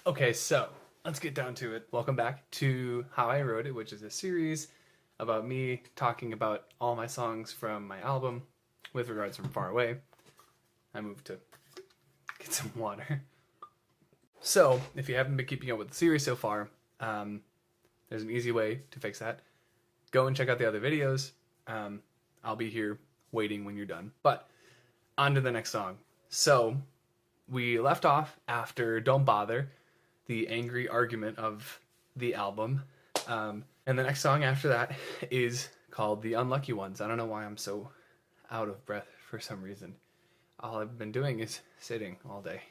Okay, so let's get down to it. Welcome back to How I Wrote It, which is a series about me talking about all my songs from my album with regards from far away. I moved to get some water. So, if you haven't been keeping up with the series so far, there's an easy way to fix that. Go and check out the other videos. I'll be here waiting when you're done. But, on to the next song. So, we left off after Don't Bother, the angry argument of the album. And the next song after that is called The Unlucky Ones. I don't know why I'm so out of breath for some reason. All I've been doing is sitting all day.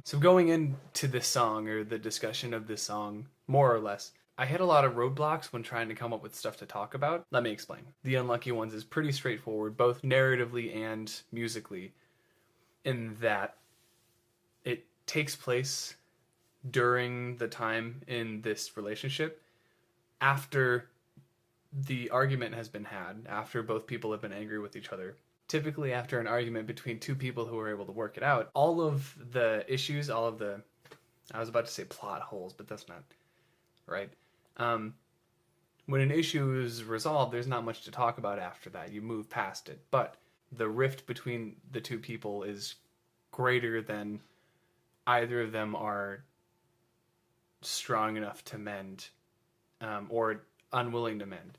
So going into this song, or the discussion of this song, more or less, I hit a lot of roadblocks when trying to come up with stuff to talk about. Let me explain. The Unlucky Ones is pretty straightforward, both narratively and musically, in that it takes place during the time in this relationship after the argument has been had, after both people have been angry with each other. Typically after an argument between two people who are able to work it out, all of the issues, all of the, I was about to say plot holes, but that's not right. When an issue is resolved, there's not much to talk about after that. You move past it. But the rift between the two people is greater than either of them are strong enough to mend, or unwilling to mend.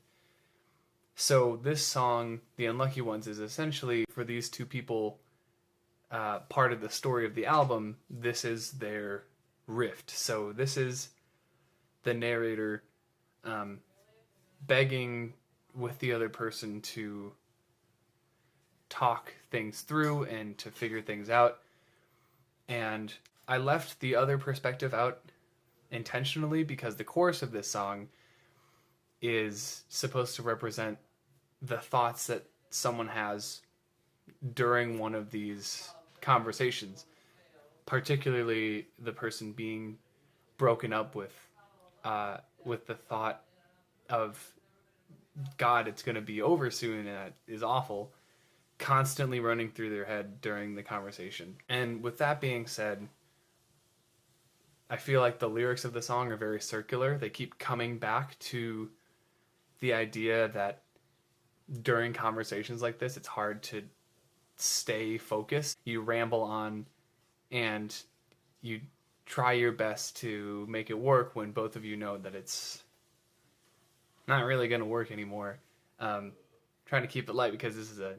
So this song, The Unlucky Ones, is essentially for these two people, part of the story of the album. This is their rift. So this is the narrator begging with the other person to talk things through and to figure things out. And I left the other perspective out intentionally because the chorus of this song is supposed to represent the thoughts that someone has during one of these conversations, particularly the person being broken up with the thought of, God, it's going to be over soon, and that is awful, constantly running through their head during the conversation. And with that being said, I feel like the lyrics of the song are very circular. They keep coming back to the idea that during conversations like this, it's hard to stay focused. You ramble on and you try your best to make it work when both of you know that it's not really going to work anymore. Trying to keep it light because this is a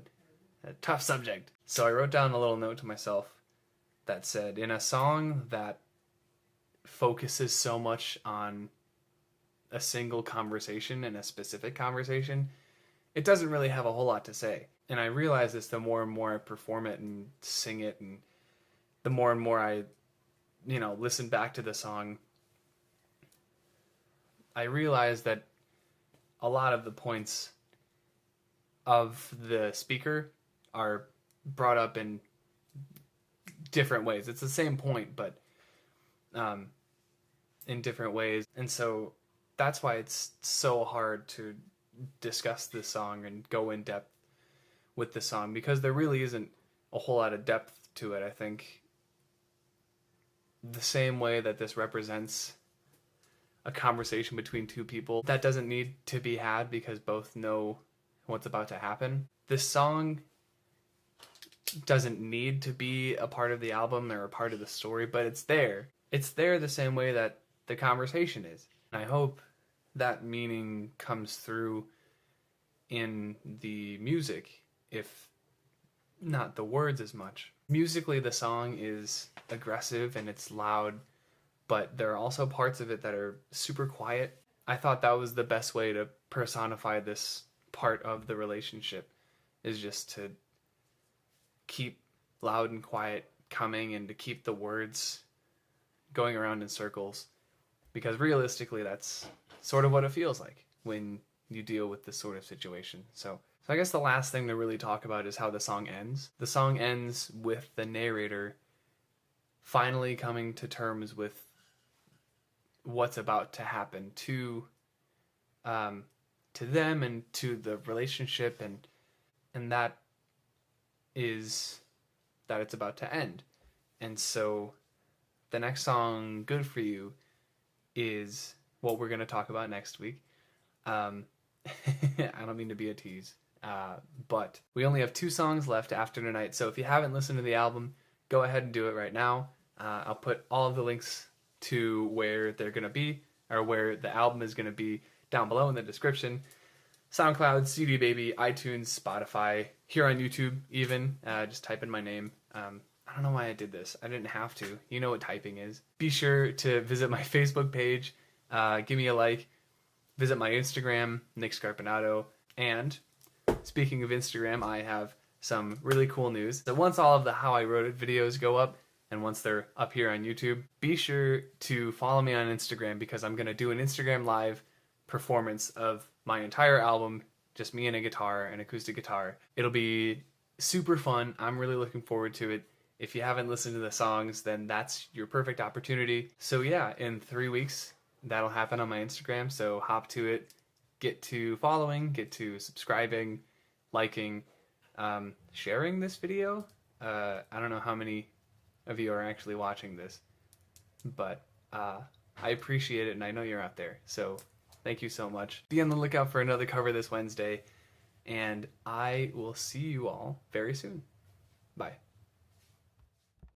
tough subject. So I wrote down a little note to myself that said, in a song that focuses so much on a single conversation and a specific conversation, it doesn't really have a whole lot to say. And I realize this the more and more I perform it and sing it, and the more and more I, listen back to the song, I realize that a lot of the points of the speaker are brought up in different ways. It's the same point, but in different ways. And so that's why it's so hard to discuss this song and go in depth with the song, because there really isn't a whole lot of depth to it. I think the same way that this represents a conversation between two people that doesn't need to be had because both know what's about to happen, this song doesn't need to be a part of the album or a part of the story, but it's there. It's there the same way that the conversation is. I hope that meaning comes through in the music, if not the words as much. Musically, the song is aggressive and it's loud, but there are also parts of it that are super quiet. I thought that was the best way to personify this part of the relationship, is just to keep loud and quiet coming and to keep the words going around in circles, because realistically that's sort of what it feels like when you deal with this sort of situation. So I guess the last thing to really talk about is how the song ends. The song ends with the narrator finally coming to terms with what's about to happen to them and to the relationship, and that is that it's about to end. And so the next song, Good For You, is what we're going to talk about next week. I don't mean to be a tease, but we only have 2 songs left after tonight, so if you haven't listened to the album, go ahead and do it right now. I'll put all of the links to where they're going to be, or where the album is going to be, down below in the description. SoundCloud, CD Baby, iTunes, Spotify, here on YouTube even. Just type in my name. I don't know why I did this. I didn't have to. You know what typing is. Be sure to visit my Facebook page. Give me a like. Visit my Instagram, Nick Scarpinato. And speaking of Instagram, I have some really cool news. So once all of the How I Wrote It videos go up, and once they're up here on YouTube, be sure to follow me on Instagram, because I'm going to do an Instagram live performance of my entire album, just me and a guitar, an acoustic guitar. It'll be super fun. I'm really looking forward to it. If you haven't listened to the songs, then that's your perfect opportunity. So yeah, in 3 weeks, that'll happen on my Instagram. So hop to it, get to following, get to subscribing, liking, sharing this video. I don't know how many of you are actually watching this, but I appreciate it, and I know you're out there. So thank you so much. Be on the lookout for another cover this Wednesday, and I will see you all very soon. Bye.